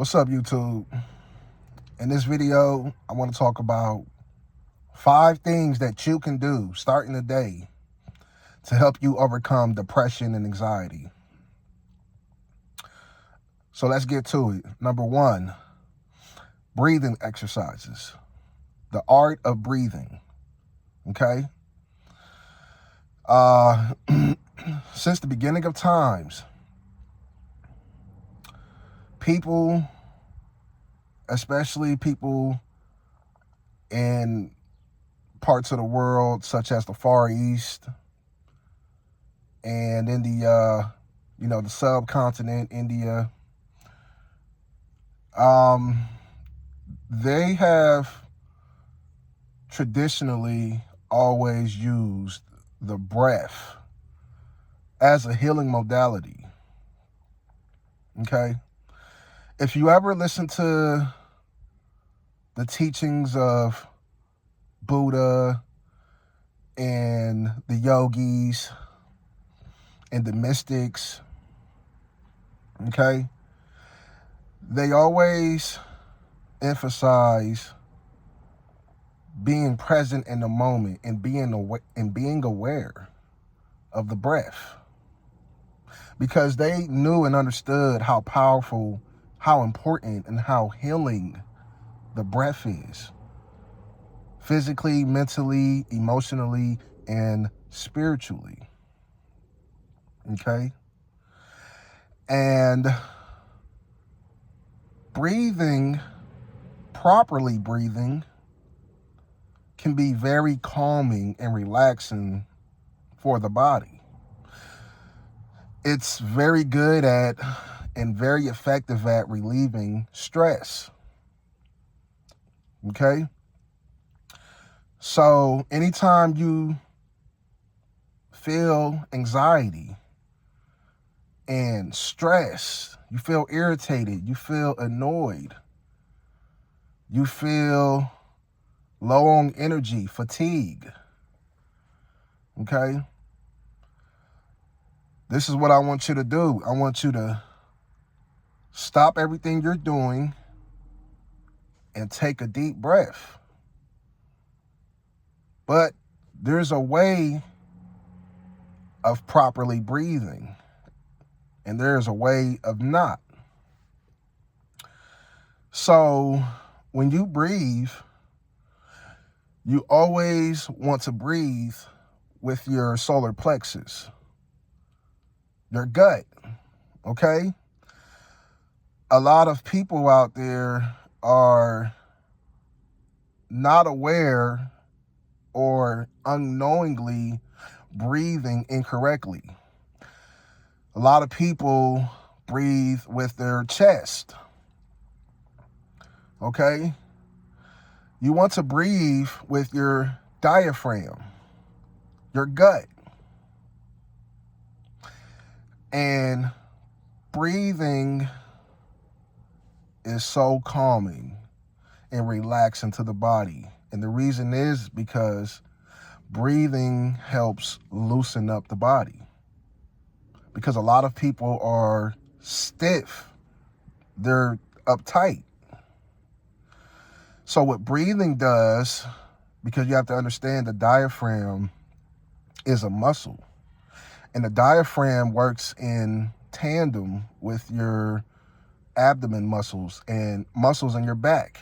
What's up, YouTube? In this video, I want to talk about 5 things that you can do starting the day to help you overcome depression and anxiety. So let's get to it. Number 1, breathing exercises. The art of breathing. Okay? Since the beginning of times, people, especially people in parts of the world such as the Far East and in the subcontinent, India, they have traditionally always used the breath as a healing modality. Okay? If you ever listen to the teachings of Buddha and the yogis and the mystics, okay, they always emphasize being present in the moment and being aware of the breath, because they knew and understood how powerful, how important, and how healing the breath is, physically, mentally, emotionally, and spiritually. Okay? And properly breathing, can be very calming and relaxing for the body. It's very good at and very effective at relieving stress. Okay? So anytime you feel anxiety and stress, you feel irritated, you feel annoyed, you feel low on energy, fatigue, okay? This is what I want you to do. I want you to stop everything you're doing and take a deep breath. But there's a way of properly breathing, and there's a way of not. So when you breathe, you always want to breathe with your solar plexus, your gut, okay? A lot of people out there are not aware or unknowingly breathing incorrectly. A lot of people breathe with their chest, okay? You want to breathe with your diaphragm, your gut. And breathing is so calming and relaxing to the body. And the reason is because breathing helps loosen up the body. Because a lot of people are stiff, they're uptight. So what breathing does, because you have to understand the diaphragm is a muscle. And the diaphragm works in tandem with your abdomen muscles and muscles in your back.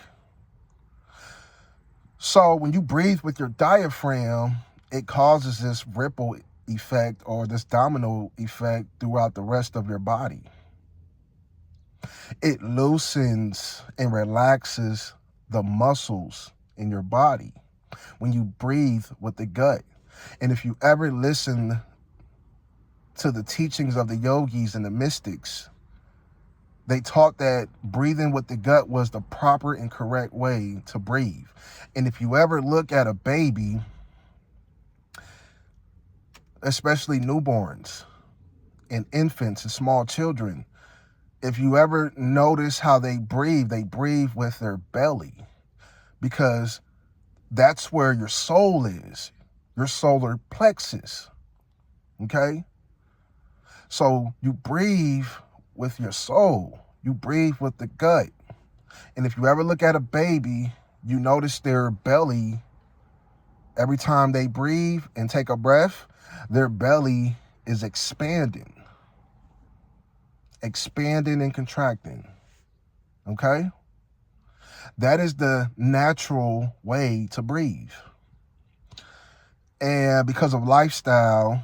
So when you breathe with your diaphragm, it causes this ripple effect or this domino effect throughout the rest of your body. It loosens and relaxes the muscles in your body when you breathe with the gut. And if you ever listen to the teachings of the yogis and the mystics, they taught that breathing with the gut was the proper and correct way to breathe. And if you ever look at a baby, especially newborns and infants and small children, if you ever notice how they breathe with their belly, because that's where your soul is, your solar plexus, okay? So you breathe with your soul. You breathe with the gut. And if you ever look at a baby, you notice their belly, every time they breathe and take a breath, their belly is expanding and contracting. Okay? That is the natural way to breathe. And because of lifestyle,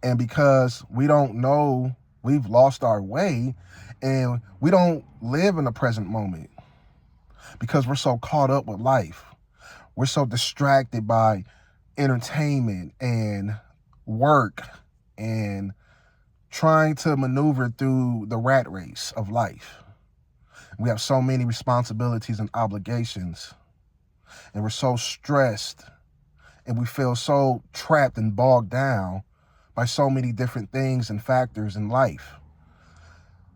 and because we don't know, we've lost our way, and we don't live in the present moment because we're so caught up with life. We're so distracted by entertainment and work and trying to maneuver through the rat race of life. We have so many responsibilities and obligations, and we're so stressed, and we feel so trapped and bogged down by so many different things and factors in life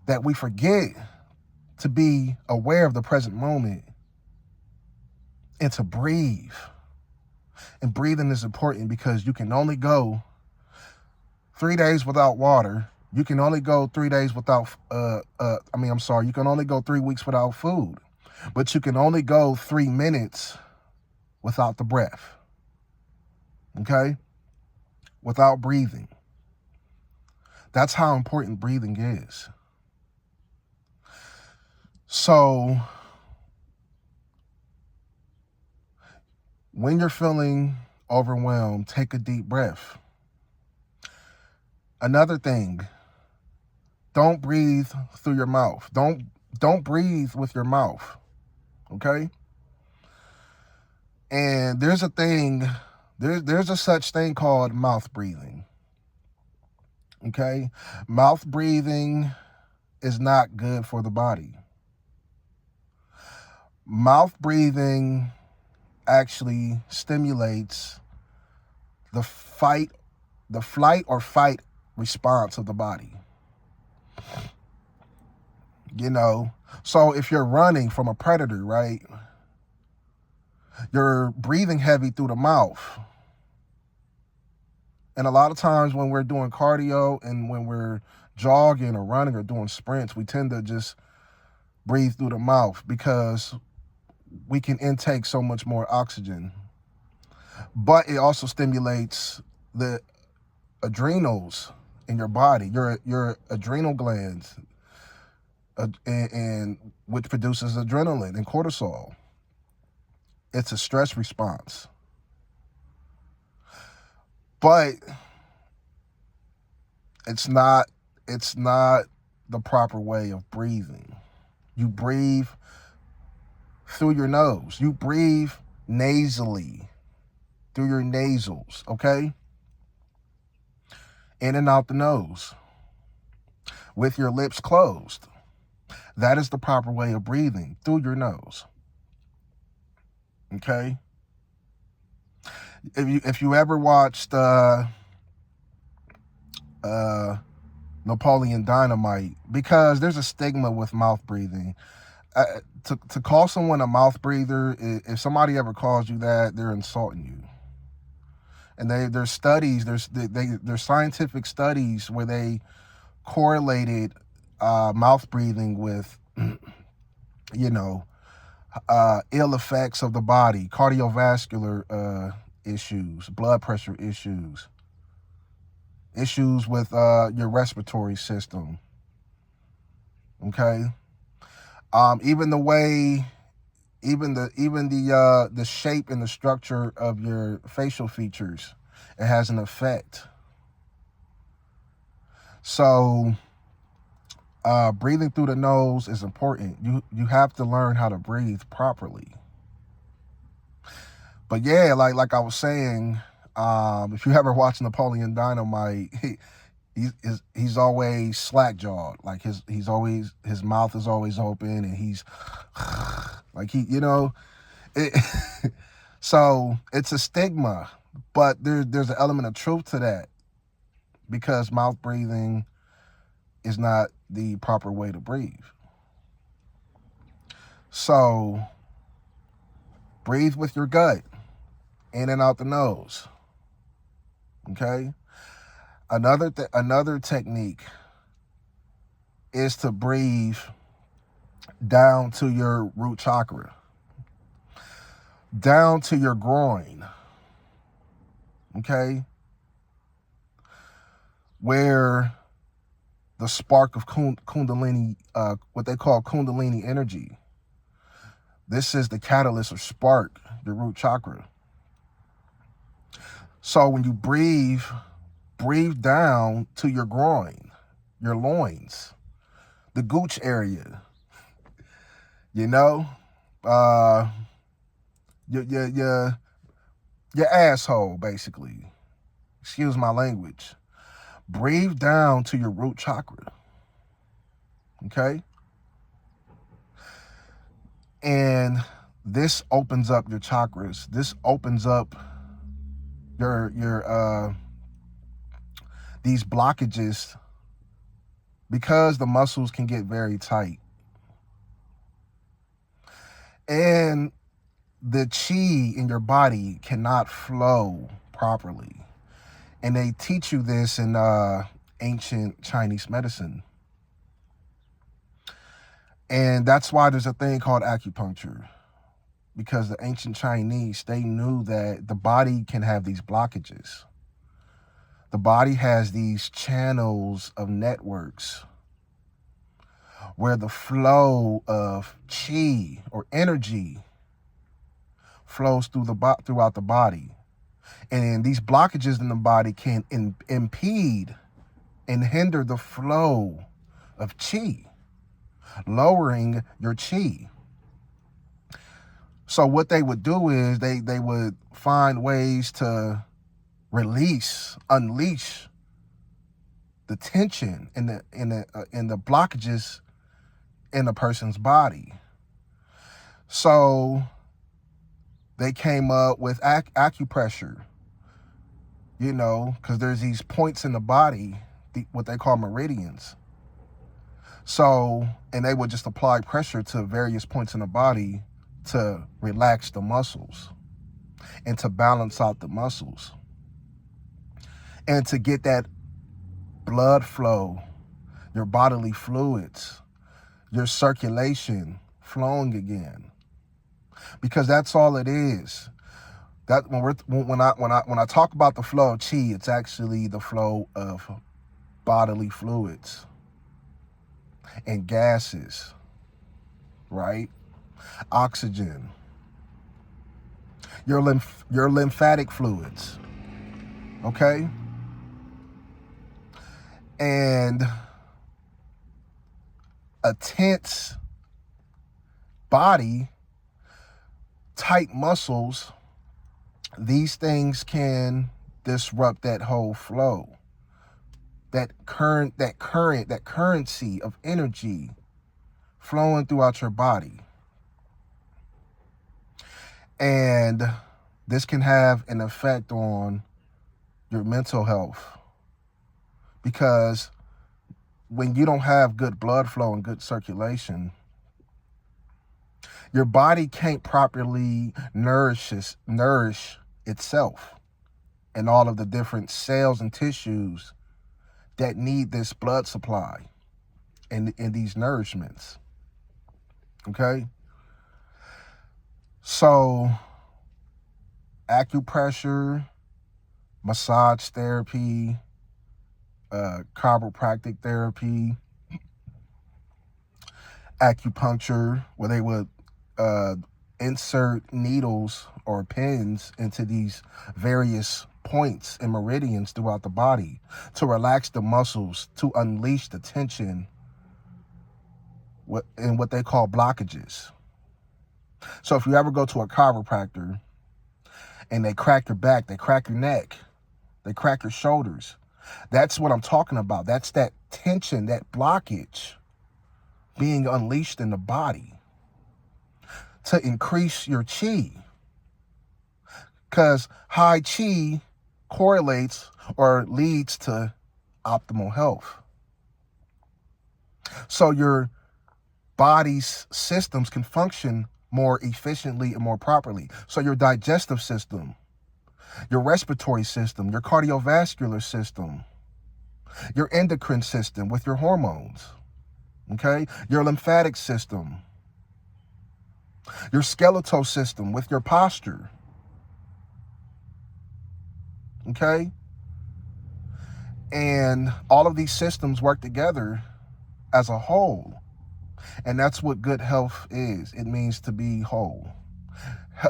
that we forget to be aware of the present moment and to breathe. And breathing is important because you can only go 3 days without water. You can only go 3 days without, you can only go 3 weeks without food, but you can only go 3 minutes without the breath. Okay? Without breathing. That's how important breathing is. So, when you're feeling overwhelmed, take a deep breath. Another thing, don't breathe through your mouth. Don't breathe with your mouth. Okay? And there's a such thing called mouth breathing. Okay? Mouth breathing is not good for the body. Mouth breathing actually stimulates the flight or fight response of the body. So if you're running from a predator, right, you're breathing heavy through the mouth. And a lot of times when we're doing cardio and when we're jogging or running or doing sprints, we tend to just breathe through the mouth because we can intake so much more oxygen. But it also stimulates the adrenals in your body, your adrenal glands, and which produces adrenaline and cortisol. It's a stress response. But it's not the proper way of breathing. You breathe through your nose. You breathe nasally through your nasals, okay? In and out the nose with your lips closed. That is the proper way of breathing, through your nose. Okay? If you ever watched Napoleon Dynamite, because there's a stigma with mouth breathing. To call someone a mouth breather, if somebody ever calls you that, they're insulting you. And there's studies, there's scientific studies where they correlated mouth breathing with, ill effects of the body, cardiovascular issues, blood pressure issues with your respiratory system. Okay, even the way, even the shape and the structure of your facial features, it has an effect. So, breathing through the nose is important. You have to learn how to breathe properly. But yeah, like I was saying, if you ever watch Napoleon Dynamite, he's always slack jawed. Like his mouth is always open, and he's like it. So it's a stigma, but there's an element of truth to that, because mouth breathing is not the proper way to breathe. So breathe with your gut, in and out the nose. Okay? Another technique is to breathe down to your root chakra, down to your groin, okay? Where the spark of Kundalini, what they call Kundalini energy. This is the catalyst or spark, your root chakra. So when you breathe down to your groin, your loins, the gooch area, you know, your asshole, basically. Excuse my language. Breathe down to your root chakra. Okay? And this opens up your chakras. This opens up your these blockages, because the muscles can get very tight. And the chi in your body cannot flow properly. And they teach you this in ancient Chinese medicine. And that's why there's a thing called acupuncture. Because the ancient Chinese, they knew that the body can have these blockages. The body has these channels of networks where the flow of chi or energy flows throughout the body. And these blockages in the body can impede and hinder the flow of chi, lowering your chi. So what they would do is they would find ways to unleash the tension in the blockages in a person's body. So they came up with acupressure, you know, because there's these points in the body, what they call meridians. So, and they would just apply pressure to various points in the body to relax the muscles and to balance out the muscles and to get that blood flow, your bodily fluids, your circulation flowing again. Because that's all it is. That when I talk about the flow of chi, it's actually the flow of bodily fluids and gases, right? Oxygen, your lymphatic fluids, okay? And a tense body, tight muscles, these things can disrupt that whole flow. That currency of energy flowing throughout your body. And this can have an effect on your mental health. Because when you don't have good blood flow and good circulation, your body can't properly nourish itself and all of the different cells and tissues that need this blood supply and these nourishments. Okay? So, acupressure, massage therapy, chiropractic therapy, acupuncture, where they would insert needles or pins into these various points and meridians throughout the body to relax the muscles, to unleash the tension in what they call blockages. So if you ever go to a chiropractor and they crack your back, they crack your neck, they crack your shoulders, that's what I'm talking about. That's that tension, that blockage being unleashed in the body to increase your chi. Because high chi correlates or leads to optimal health. So your body's systems can function more efficiently and more properly. So your digestive system, your respiratory system, your cardiovascular system, your endocrine system with your hormones, Okay? Your lymphatic system, your skeletal system with your posture. Okay? And all of these systems work together as a whole. And that's what good health is. It means to be whole.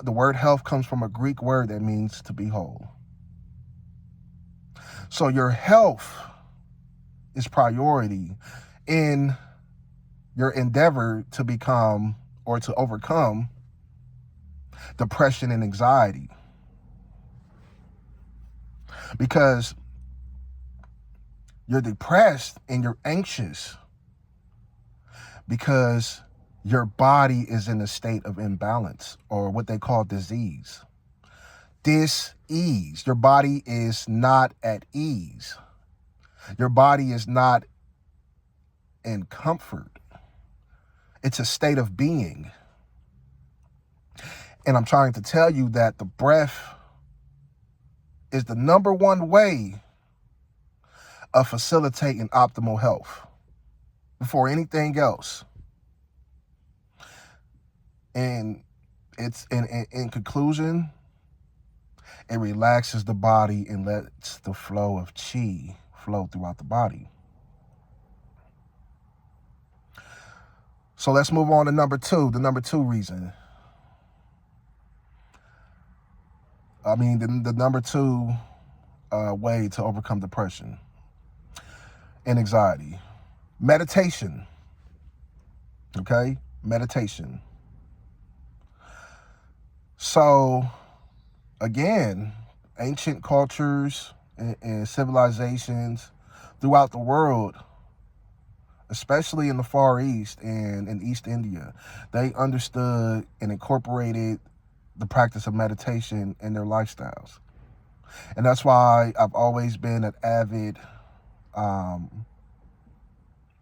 The word health comes from a Greek word that means to be whole. So your health is priority in your endeavor to become or to overcome depression and anxiety. Because you're depressed and you're anxious because your body is in a state of imbalance, or what they call disease. Dis-ease. Your body is not at ease. Your body is not in comfort. It's a state of being. And I'm trying to tell you that the breath is the number one way of facilitating optimal health before anything else. And it's in conclusion, it relaxes the body and lets the flow of chi flow throughout the body. So let's move on to number two, the number two reason. The number two way to overcome depression and anxiety. Meditation. Okay? Meditation. So, again, ancient cultures and civilizations throughout the world, especially in the Far East and in East India, they understood and incorporated the practice of meditation in their lifestyles. And that's why I've always been an avid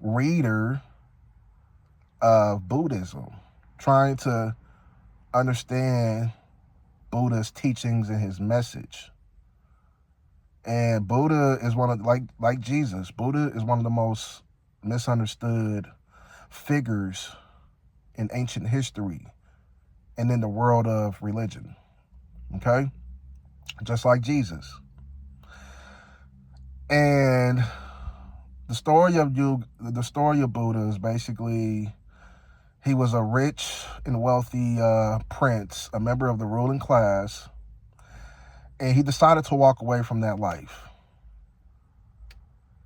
reader of Buddhism, trying to understand Buddha's teachings and his message. And Buddha is one of, like Jesus, Buddha is one of the most misunderstood figures in ancient history and in the world of religion. Okay? Just like Jesus. And the story of Buddha is basically, he was a rich and wealthy prince, a member of the ruling class, and he decided to walk away from that life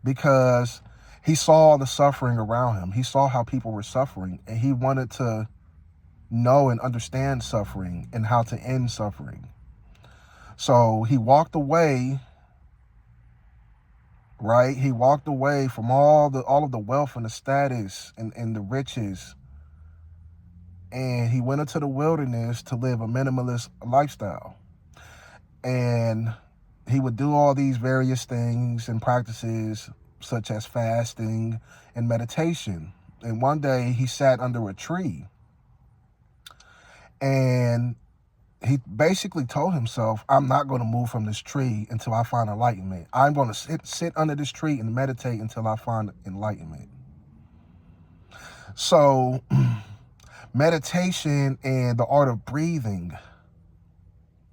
because he saw the suffering around him. He saw how people were suffering, and he wanted to know and understand suffering and how to end suffering. So he walked away, right? He walked away from all of the wealth and the status and the riches. And he went into the wilderness to live a minimalist lifestyle. And he would do all these various things and practices such as fasting and meditation. And one day he sat under a tree and he basically told himself, I'm not going to move from this tree until I find enlightenment. I'm going to sit under this tree and meditate until I find enlightenment. So meditation and the art of breathing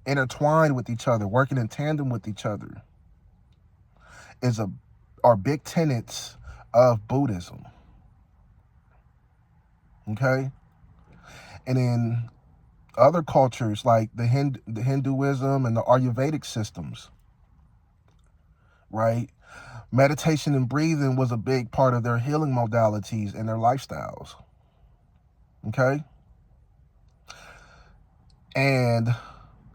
intertwined with each other, working in tandem with each other, are big tenets of Buddhism. Okay? And in other cultures like the Hinduism and the Ayurvedic systems, right? Meditation and breathing was a big part of their healing modalities and their lifestyles. Okay? And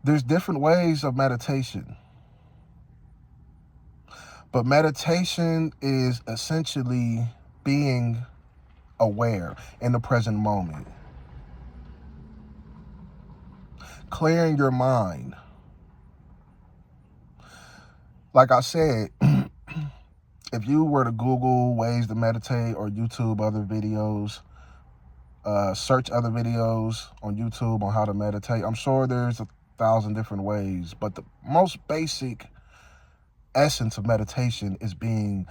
there's different ways of meditation. But meditation is essentially being aware in the present moment. Clearing your mind. Like I said, if you were to Google ways to meditate or YouTube other videos, search other videos on YouTube on how to meditate, I'm sure there's 1,000 different ways. But the most basic essence of meditation is being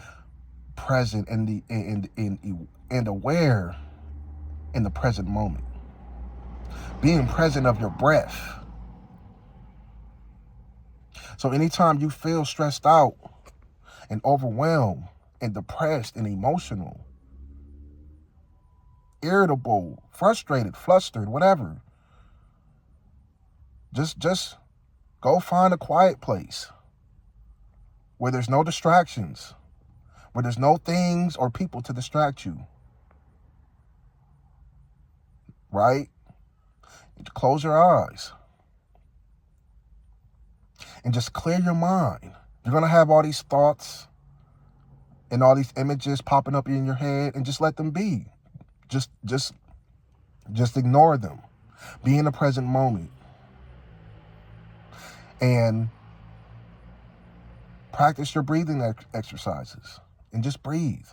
present in and aware in the present moment. Being present of your breath. So anytime you feel stressed out and overwhelmed and depressed and emotional, irritable, frustrated, flustered, whatever, just go find a quiet place where there's no distractions, where there's no things or people to distract you, right? Close your eyes and just clear your mind. You're going to have all these thoughts and all these images popping up in your head, and just let them be. Just ignore them. Be in the present moment. And practice your breathing exercises. And just breathe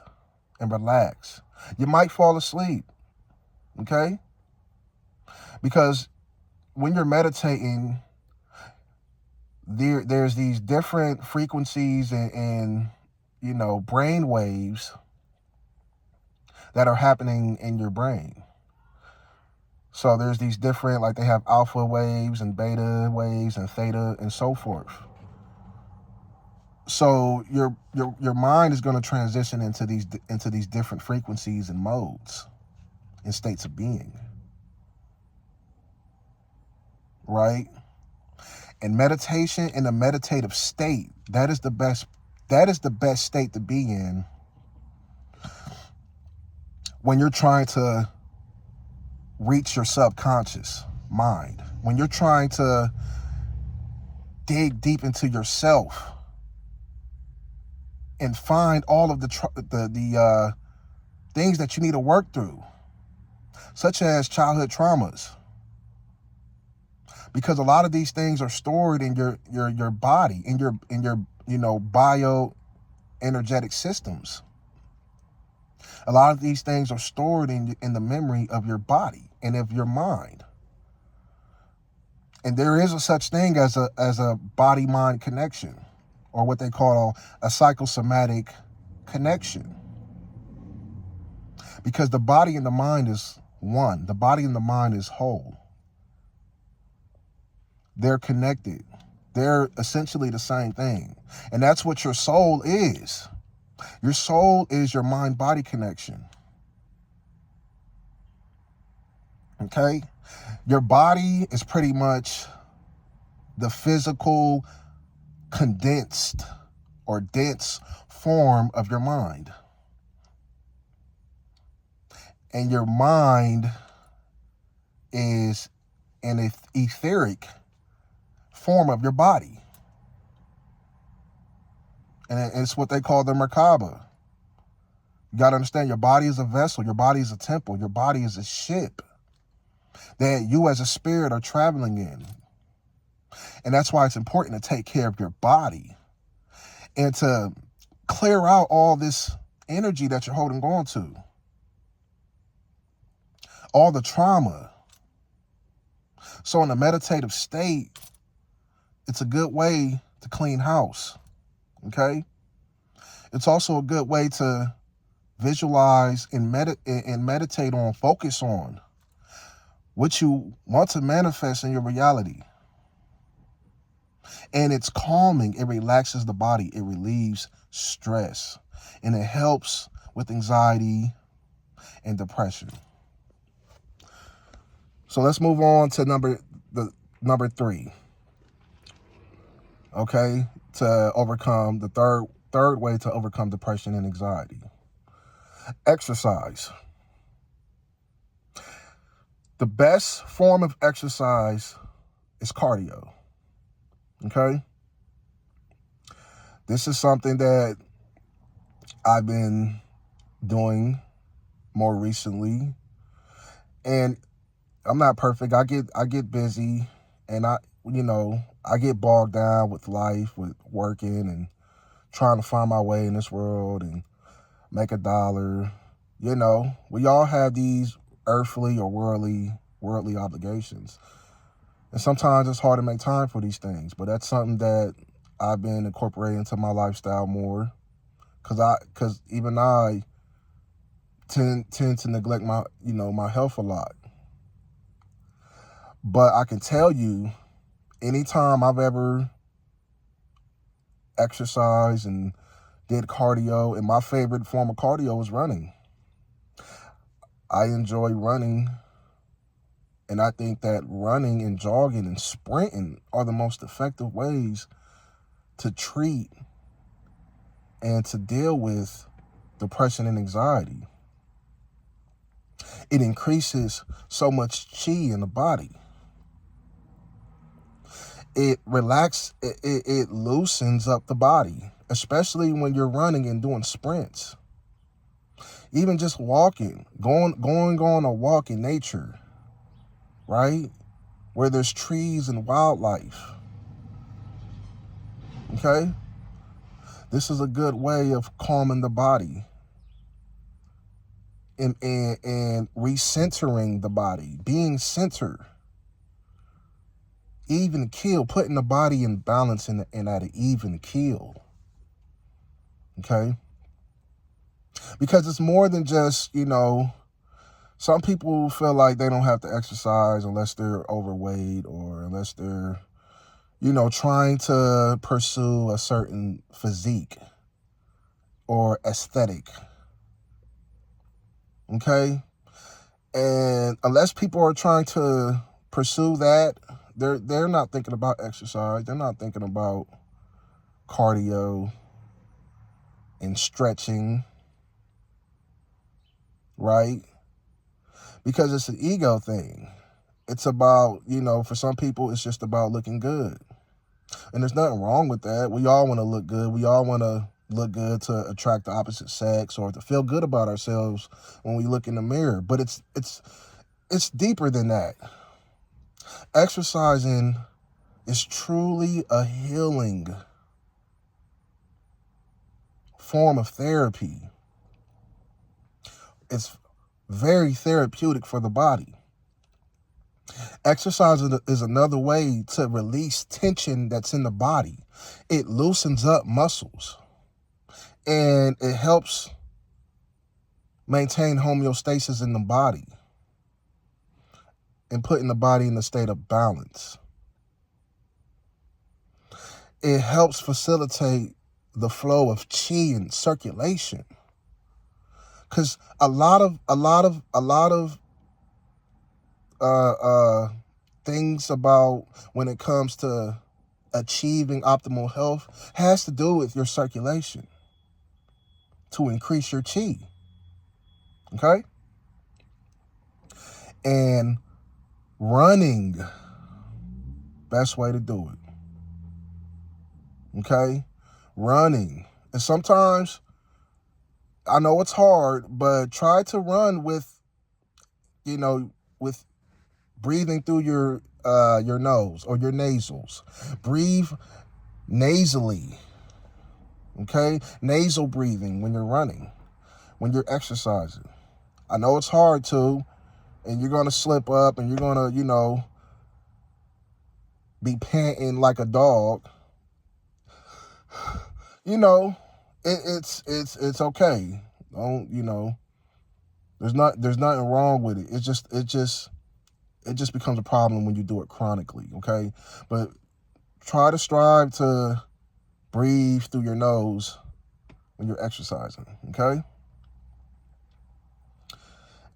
and relax. You might fall asleep, okay? Because when you're meditating, there's these different frequencies and brain waves that are happening in your brain. So there's these different, like they have alpha waves and beta waves and theta and so forth. So your mind is going to transition into these different frequencies and modes and states of being, right? And meditation in a meditative state, that is the best state to be in when you're trying to reach your subconscious mind, when you're trying to dig deep into yourself and find all of the things that you need to work through, such as childhood traumas. Because a lot of these things are stored in your body, in your bioenergetic systems. A lot of these things are stored in the memory of your body and of your mind. And there is a such thing as a body-mind connection, or what they call a psychosomatic connection. Because the body and the mind is one. The body and the mind is whole. They're connected. They're essentially the same thing. And that's what your soul is. Your soul is your mind-body connection. Okay? Your body is pretty much the physical, condensed or dense form of your mind. And your mind is an etheric form of your body. And it's what they call the Merkaba. You got to understand, your body is a vessel. Your body is a temple. Your body is a ship that you as a spirit are traveling in. And that's why it's important to take care of your body and to clear out all this energy that you're holding on to. All the trauma. So in a meditative state, it's a good way to clean house, okay? It's also a good way to visualize and meditate on, focus on what you want to manifest in your reality. And it's calming. It relaxes the body. It relieves stress. And it helps with anxiety and depression. So let's move on to number 3. Okay, to overcome the third way to overcome depression and anxiety. Exercise. The best form of exercise is cardio. Okay? This is something that I've been doing more recently. And I'm not perfect. I get busy, and I get bogged down with life, with working and trying to find my way in this world and make a dollar. We all have these earthly or worldly obligations. And sometimes it's hard to make time for these things, but that's something that I've been incorporating into my lifestyle more. Because even I tend to neglect my, my health a lot. But I can tell you, anytime I've ever exercised and did cardio, and my favorite form of cardio is running. I enjoy running, and I think that running and jogging and sprinting are the most effective ways to treat and to deal with depression and anxiety. It increases so much chi in the body. It it loosens up the body, especially when you're running and doing sprints. Even just walking, going on a walk in nature, right? Where there's trees and wildlife. Okay? This is a good way of calming the body and recentering the body, being centered. Even keel, putting the body in balance and at an even keel. Okay? Because it's more than just, some people feel like they don't have to exercise unless they're overweight or unless they're, trying to pursue a certain physique or aesthetic. Okay? And unless people are trying to pursue that, they're not thinking about exercise. They're not thinking about cardio and stretching, right? Because it's an ego thing. It's about, for some people, it's just about looking good. And there's nothing wrong with that. We all want to look good. We all want to look good to attract the opposite sex or to feel good about ourselves when we look in the mirror. But it's deeper than that. Exercising is truly a healing form of therapy. It's very therapeutic for the body. Exercise is another way to release tension that's in the body. It loosens up muscles and it helps maintain homeostasis in the body and putting the body in a state of balance. It helps facilitate the flow of chi and circulation. Because a lot of things about when it comes to achieving optimal health has to do with your circulation to increase your chi. Okay? And running, best way to do it. Okay? Running. And sometimes, I know it's hard, but try to run with breathing through your nose or your nasals. Breathe nasally. Okay? Nasal breathing when you're running, when you're exercising. I know it's hard to, and you're going to slip up and you're going to, be panting like a dog. It's okay. Don't, there's nothing wrong with it. It just becomes a problem when you do it chronically, okay? But try to strive to breathe through your nose when you're exercising, okay?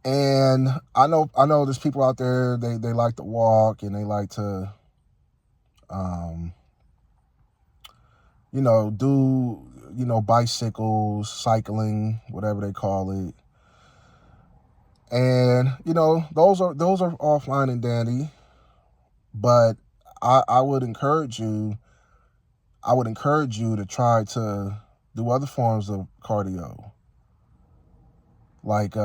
And I know there's people out there, they like to walk and they like to do, bicycles, cycling, whatever they call it. And, those are all fine and dandy. But I would encourage you to try to do other forms of cardio. Like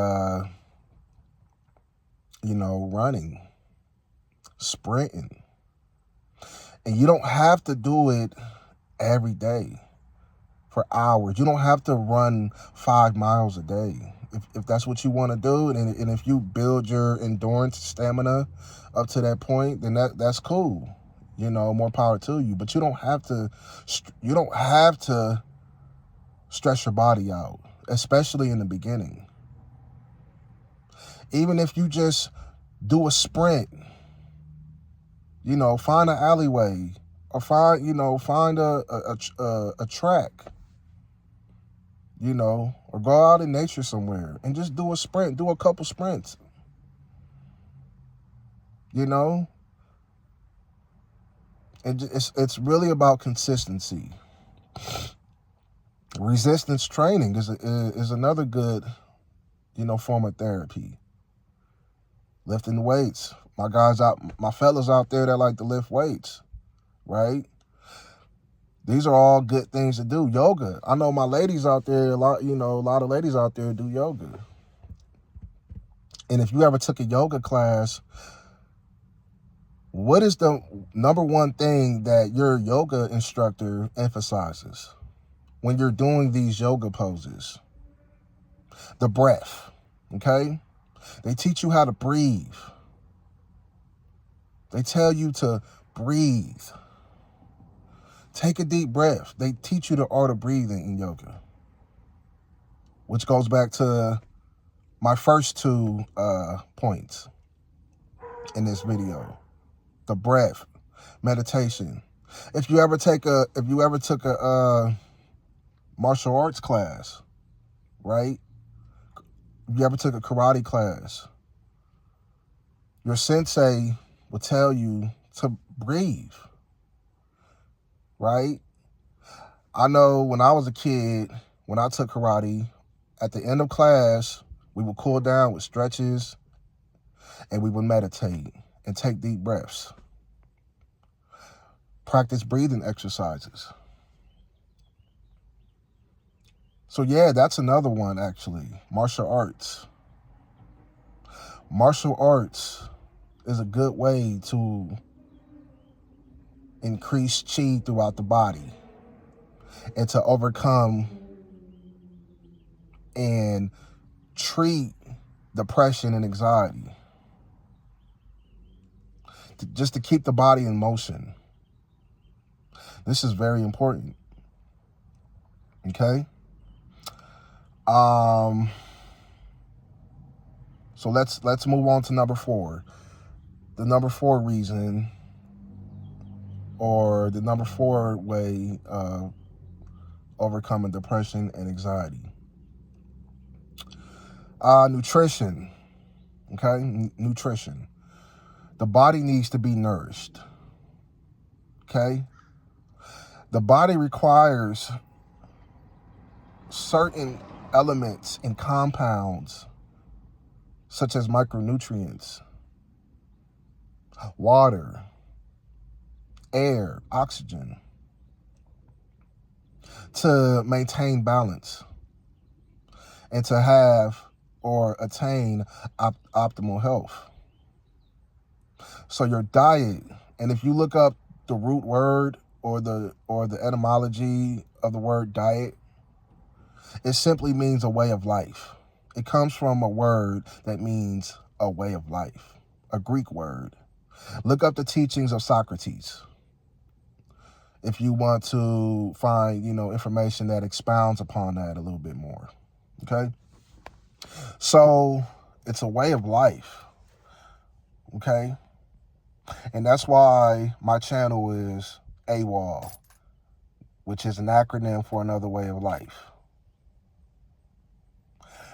running, sprinting. And you don't have to do it every day for hours. You don't have to run 5 miles a day. If that's what you want to do, and if you build your endurance stamina up to that point, then that's cool. More power to you. But you don't have to stress your body out, especially in the beginning. Even if you just do a sprint, find an alleyway, or find a track, or go out in nature somewhere and just do a sprint, do a couple sprints, and it's really about consistency. Resistance training is another good, form of therapy. Lifting weights. My fellas out there that like to lift weights, right? These are all good things to do. Yoga. I know my ladies out there, a lot of ladies out there do yoga. And if you ever took a yoga class, what is the number one thing that your yoga instructor emphasizes when you're doing these yoga poses? The breath, okay? They teach you how to breathe. They tell you to breathe. Take a deep breath. They teach you the art of breathing in yoga, which goes back to my first two points in this video: the breath, meditation. If you ever took a martial arts class, right? If you ever took a karate class, your sensei will tell you to breathe, right? I know when I was a kid, when I took karate, at the end of class, we would cool down with stretches and we would meditate and take deep breaths. Practice breathing exercises. So yeah, that's another one actually. Martial arts. Martial arts is a good way to increase chi throughout the body and to overcome and treat depression and anxiety. Just to keep the body in motion. This is very important. Okay? So let's move on to number 4. The number 4 reason, or the number 4 way of overcoming depression and anxiety. Nutrition. Okay? Nutrition. The body needs to be nourished. Okay? The body requires certain elements and compounds, such as micronutrients, water, air, oxygen, to maintain balance and to have or attain optimal health. So your diet, and if you look up the root word or the etymology of the word diet, it simply means a way of life. It comes from a word that means a way of life, a Greek word. Look up the teachings of Socrates if you want to find, information that expounds upon that a little bit more. Okay? So it's a way of life. Okay? And that's why my channel is AWOL, which is an acronym for another way of life.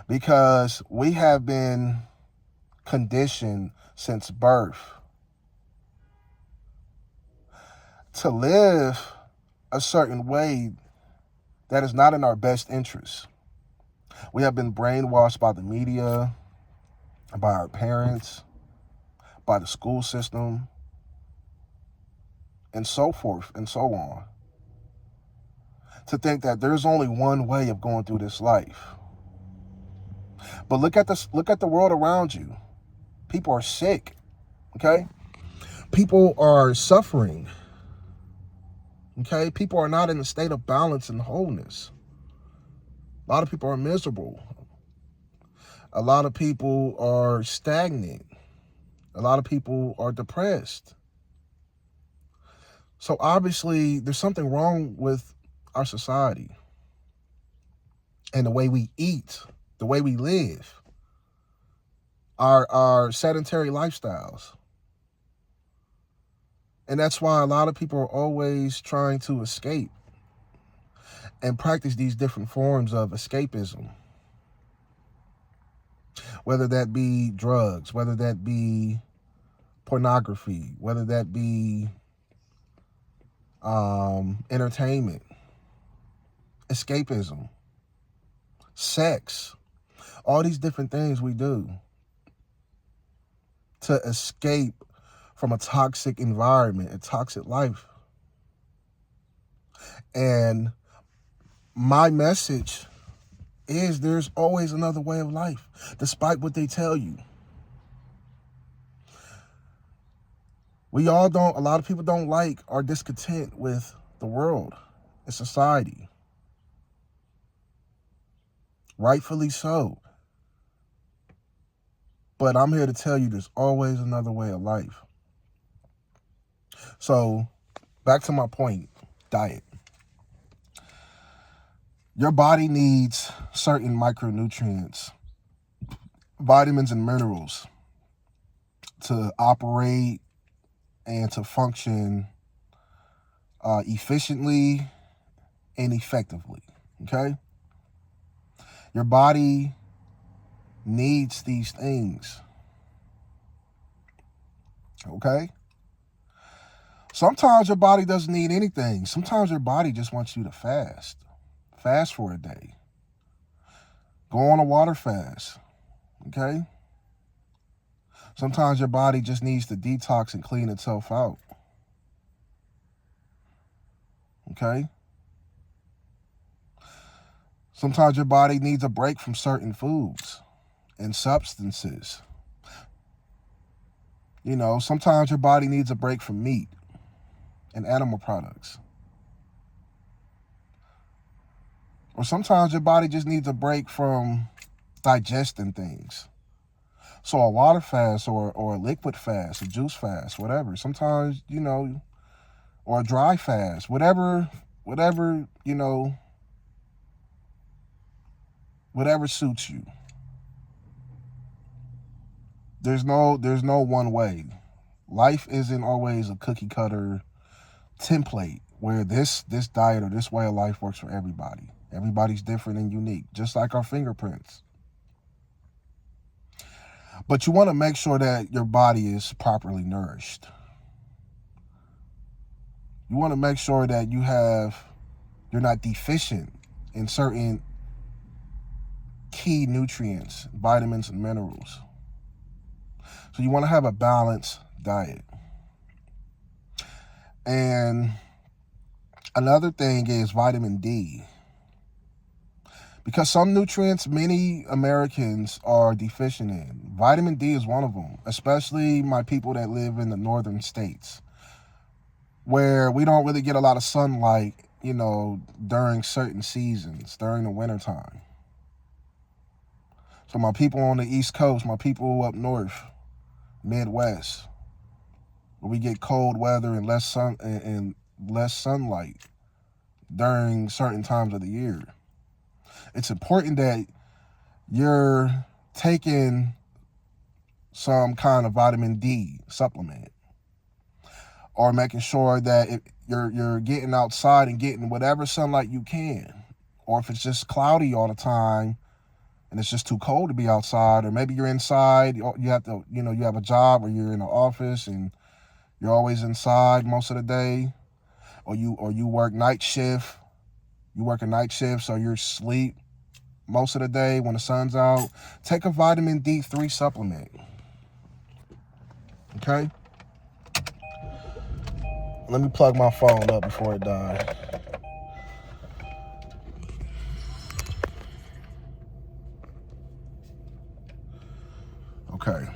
Because we have been conditioned since birth to live a certain way that is not in our best interest. We have been brainwashed by the media, by our parents, by the school system, and so forth and so on, to think that there's only one way of going through this life. But look at the world around you. People are sick, okay? People are suffering, okay? People are not in a state of balance and wholeness. A lot of people are miserable. A lot of people are stagnant. A lot of people are depressed. So obviously, there's something wrong with our society and the way we eat, the way we live. our sedentary lifestyles. And that's why a lot of people are always trying to escape and practice these different forms of escapism. Whether that be drugs, whether that be pornography, whether that be entertainment, escapism, sex, all these different things we do to escape from a toxic environment, a toxic life. And my message is there's always another way of life, despite what they tell you. A lot of people don't like or discontent with the world and society. Rightfully so. But I'm here to tell you there's always another way of life. So, back to my point, diet. Your body needs certain micronutrients, vitamins and minerals to operate and to function efficiently and effectively, okay? Your body needs these things, okay? Sometimes your body doesn't need anything. Sometimes your body just wants you to fast. Fast for a day. Go on a water fast, okay? Sometimes your body just needs to detox and clean itself out, okay? Sometimes your body needs a break from certain foods and substances. You know, sometimes your body needs a break from meat and animal products. Or sometimes your body just needs a break from digesting things. So a water fast or a liquid fast, a juice fast, whatever. Sometimes, you know, or a dry fast, whatever, you know, whatever suits you. There's no one way. Life isn't always a cookie cutter template where this diet or this way of life works for everybody. Everybody's different and unique, just like our fingerprints. But you want to make sure that your body is properly nourished. You want to make sure that you're not deficient in certain key nutrients, vitamins and minerals. So you want to have a balanced diet. And another thing is vitamin D. Because some nutrients many Americans are deficient in. Vitamin D is one of them, especially my people that live in the northern states, where we don't really get a lot of sunlight, you know, during certain seasons, during the wintertime. So my people on the East Coast, my people up north, Midwest, where we get cold weather and less sunlight during certain times of the year. It's important that you're taking some kind of vitamin D supplement, or making sure that you're getting outside and getting whatever sunlight you can. Or if it's just cloudy all the time and it's just too cold to be outside, or maybe you're inside, you have to, you know, you have a job or you're in an office and you're always inside most of the day, or you work night shift. You work a night shift, so you're asleep most of the day when the sun's out. Take a vitamin D3 supplement. Okay? Let me plug my phone up before it dies. Okay.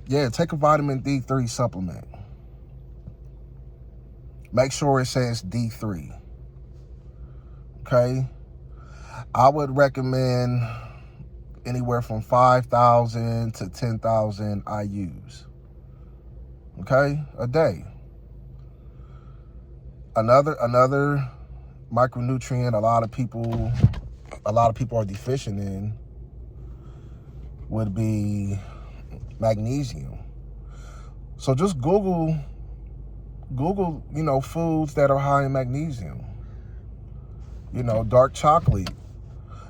Yeah, take a vitamin D3 supplement. Make sure it says D3. Okay? I would recommend anywhere from 5,000 to 10,000 IUs. Okay? A day. Another micronutrient a lot of people are deficient in would be magnesium. So just Google, foods that are high in magnesium. Dark chocolate,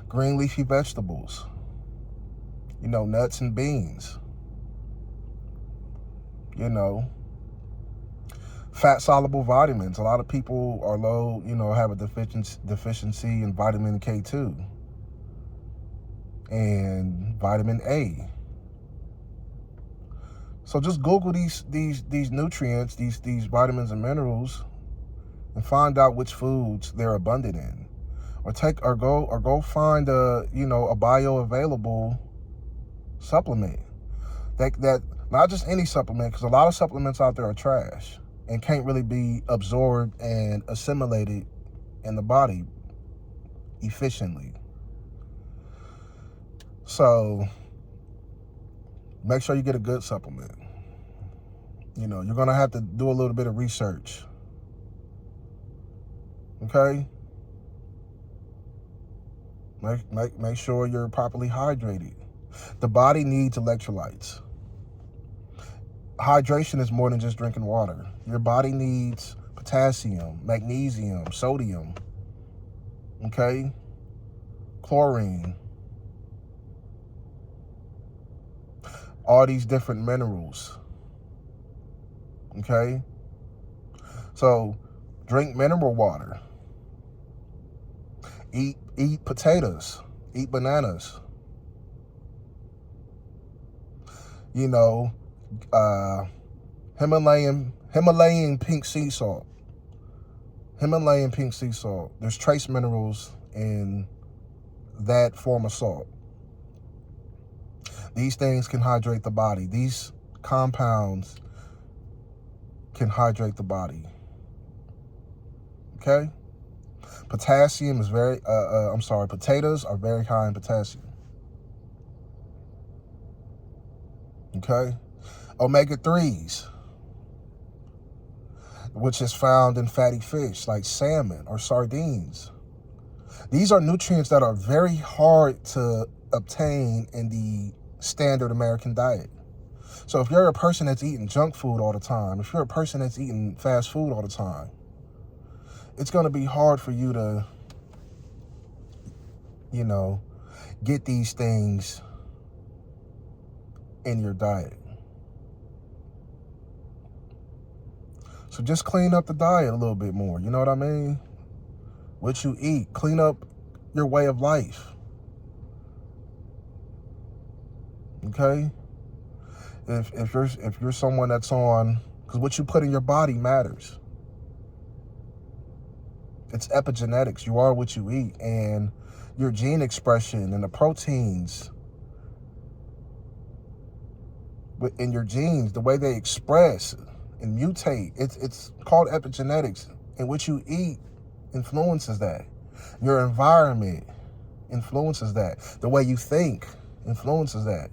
green leafy vegetables, nuts and beans, fat soluble vitamins. A lot of people are low, have a deficiency in vitamin K2 and vitamin A. So just Google these nutrients, these vitamins and minerals, and find out which foods they're abundant in, or go find a bioavailable supplement that not just any supplement, because a lot of supplements out there are trash and can't really be absorbed and assimilated in the body efficiently. So make sure you get a good supplement. You're going to have to do a little bit of research. Okay? Make sure you're properly hydrated. The body needs electrolytes. Hydration is more than just drinking water. Your body needs potassium, magnesium, sodium, okay? Chlorine. All these different minerals. Okay? So drink mineral water. Eat potatoes. Eat bananas. Himalayan pink sea salt. Himalayan pink sea salt. There's trace minerals in that form of salt. These things can hydrate the body. These compounds can hydrate the body. Okay? Potassium is potatoes are very high in potassium. Okay? Omega-3s, which is found in fatty fish like salmon or sardines. These are nutrients that are very hard to obtain in the standard American diet. So if you're a person that's eating junk food all the time, if you're a person that's eating fast food all the time, it's going to be hard for you to, get these things in your diet. So just clean up the diet a little bit more. You know what I mean? What you eat. Clean up your way of life. Okay? If you're someone that's on, because what you put in your body matters. It's epigenetics. You are what you eat, and your gene expression and the proteins in your genes, the way they express and mutate, it's called epigenetics. And what you eat influences that. Your environment influences that. The way you think influences that.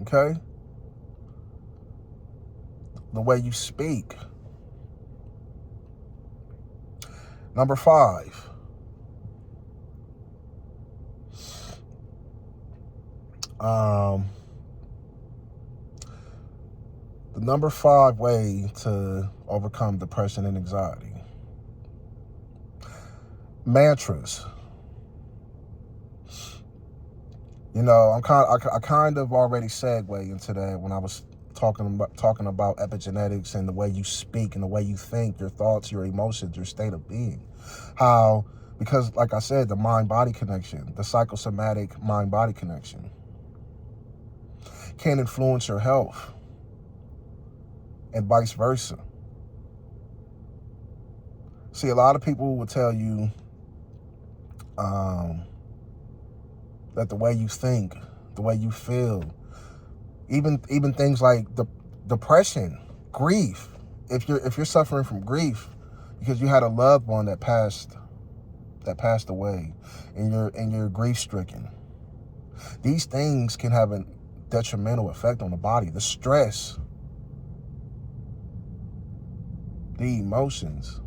Okay? The way you speak. Number 5. The number 5 way to overcome depression and anxiety. Mantras. I kind of already segued into that when I was talking about epigenetics and the way you speak and the way you think, your thoughts, your emotions, your state of being. Because like I said, the mind-body connection, the psychosomatic mind-body connection can influence your health and vice versa. See, a lot of people will tell you that the way you think, the way you feel, even things like depression, grief. If you're suffering from grief because you had a loved one that passed away, and you're grief stricken, these things can have a detrimental effect on the body. The stress, the emotions,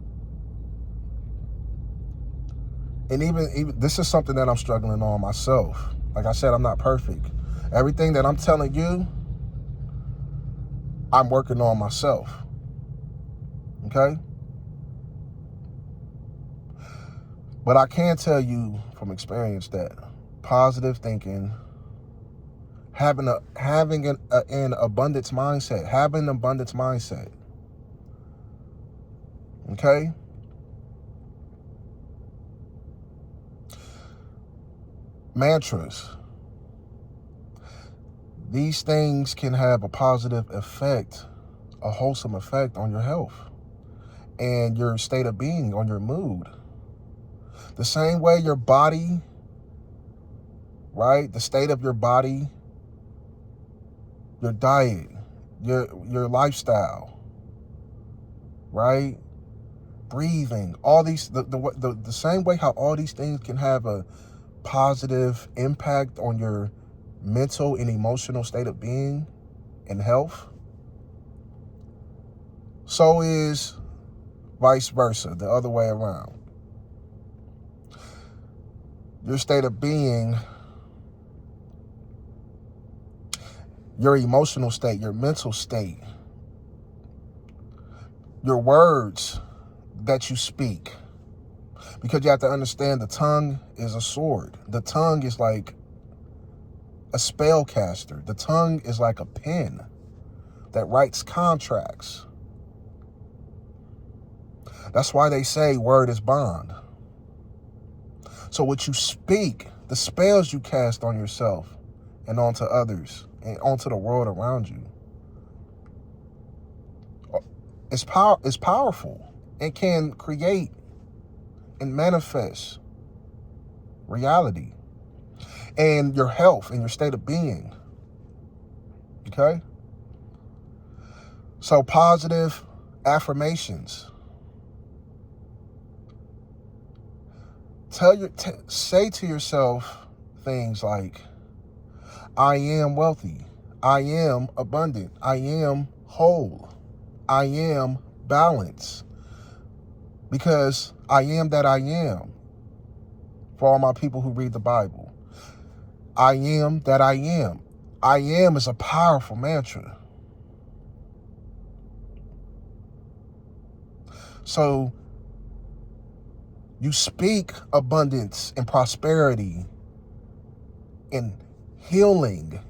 And even this is something that I'm struggling on myself. Like I said, I'm not perfect. Everything that I'm telling you, I'm working on myself. Okay? But I can tell you from experience that positive thinking, having an abundance mindset, having an abundance mindset. Okay? Mantras. These things can have a positive effect, a wholesome effect on your health and your state of being, on your mood. The same way your body, right? The state of your body, your diet, your lifestyle, right? Breathing, all these, the same way how all these things can have a positive impact on your mental and emotional state of being and health, so is vice versa, the other way around. Your state of being, your emotional state, your mental state, your words that you speak. Because you have to understand the tongue is a sword. The tongue is like a spellcaster. The tongue is like a pen that writes contracts. That's why they say word is bond. So what you speak, the spells you cast on yourself and onto others and onto the world around you, it's powerful and can create and manifest reality and your health and your state of being. Okay? So positive affirmations. Say to yourself things like, I am wealthy, I am abundant, I am whole, I am balanced, because I am that I am. For all my people who read the Bible, I am that I am. I am is a powerful mantra. So you speak abundance and prosperity and healing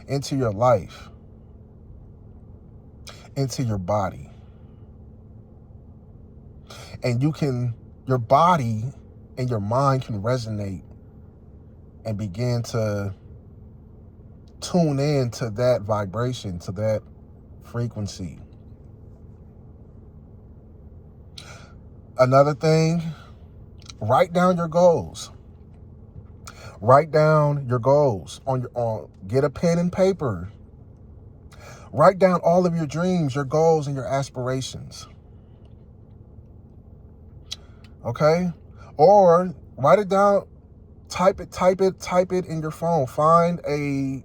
into your life, into your body. And your body and your mind can resonate and begin to tune in to that vibration, to that frequency. Another thing, write down your goals. Write down your goals get a pen and paper. Write down all of your dreams, your goals, and your aspirations. Okay? Or write it down, type it in your phone. Find an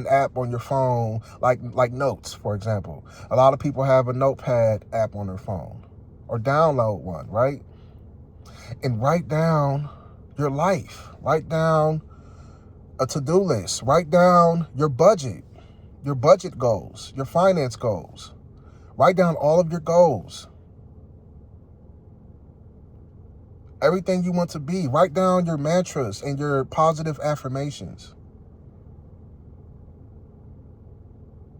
app on your phone, like Notes, for example. A lot of people have a notepad app on their phone. Or download one, right? And write down your life. Write down a to-do list. Write down your budget goals, your finance goals. Write down all of your goals. Everything you want to be. Write down your mantras and your positive affirmations.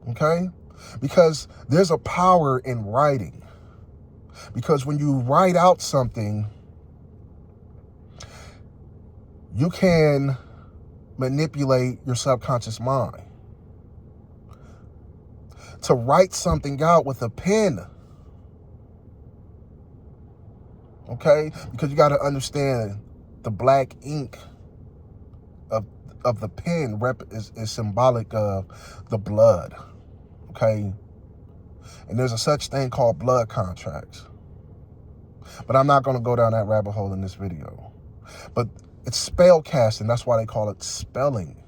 Okay? Because there's a power in writing. Because when you write out something, you can manipulate your subconscious mind. To write something out with a pen, okay? Because you got to understand the black ink of the pen is symbolic of the blood, okay? And there's a such thing called blood contracts. But I'm not going to go down that rabbit hole in this video. But it's spell casting. That's why they call it spelling.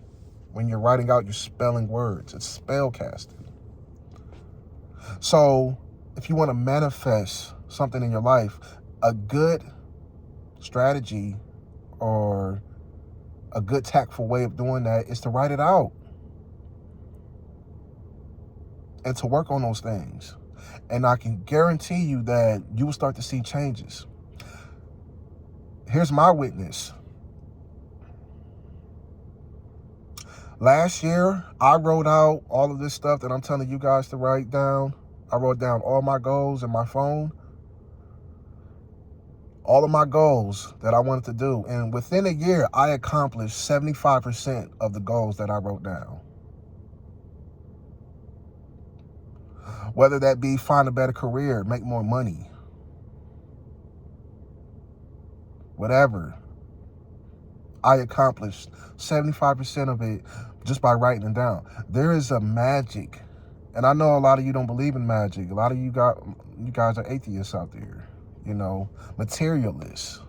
When you're writing out, you're spelling words. It's spell casting. So if you want to manifest something in your life, a good strategy or a good tactful way of doing that is to write it out and to work on those things. And I can guarantee you that you will start to see changes. Here's my witness. Last year, I wrote out all of this stuff that I'm telling you guys to write down. I wrote down all my goals in my phone. All of my goals that I wanted to do. And within a year, I accomplished 75% of the goals that I wrote down. Whether that be find a better career, make more money, whatever. I accomplished 75% of it just by writing it down. There is a magic. And I know a lot of you don't believe in magic. A lot of you guys are atheists out there, materialists.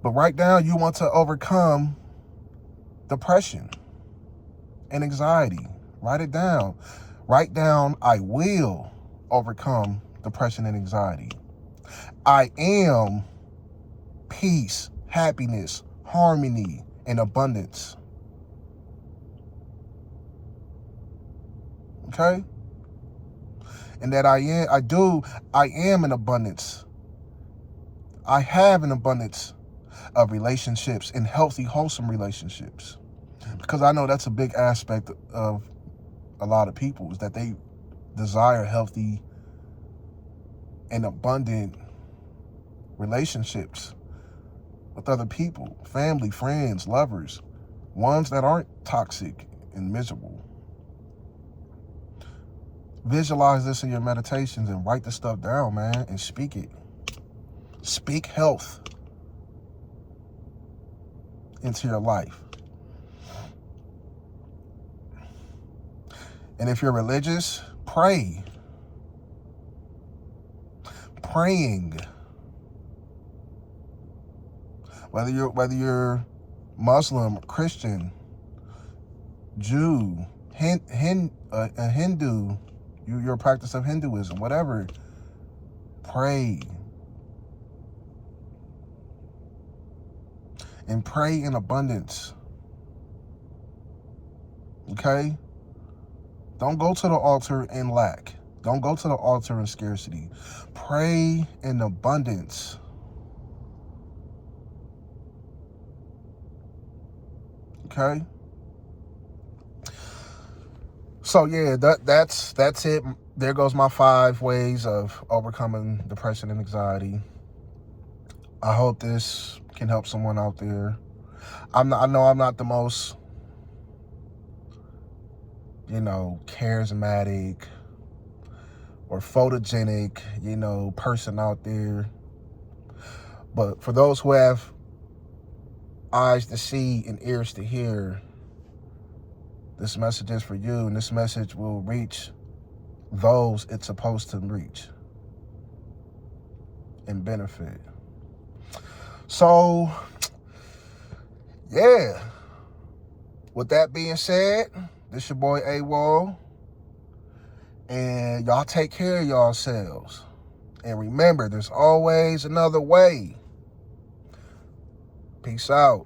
But right now, you want to overcome depression and anxiety. Write it down. Write down, I will overcome depression and anxiety. I am peace, happiness, harmony, and abundance. Okay? And that I am an abundance. I have an abundance of relationships and healthy, wholesome relationships. Because I know that's a big aspect of a lot of people, is that they desire healthy and abundant relationships with other people, family, friends, lovers, ones that aren't toxic and miserable. Visualize this in your meditations and write this stuff down, man, and speak it. Speak health into your life. And if you're religious, pray. Praying. Whether you're Muslim, Christian, Jew, a Hindu, your practice of Hinduism, whatever, pray. And pray in abundance. Okay? Don't go to the altar in lack. Don't go to the altar in scarcity. Pray in abundance. Okay? So yeah, that's it. There goes my 5 ways of overcoming depression and anxiety. I hope this can help someone out there. I know I'm not the most, charismatic or photogenic, person out there. But for those who have eyes to see and ears to hear, this message is for you, and this message will reach those it's supposed to reach and benefit. So, yeah. With that being said, this your boy AWOL. And y'all take care of yourselves. And remember, there's always another way. Peace out.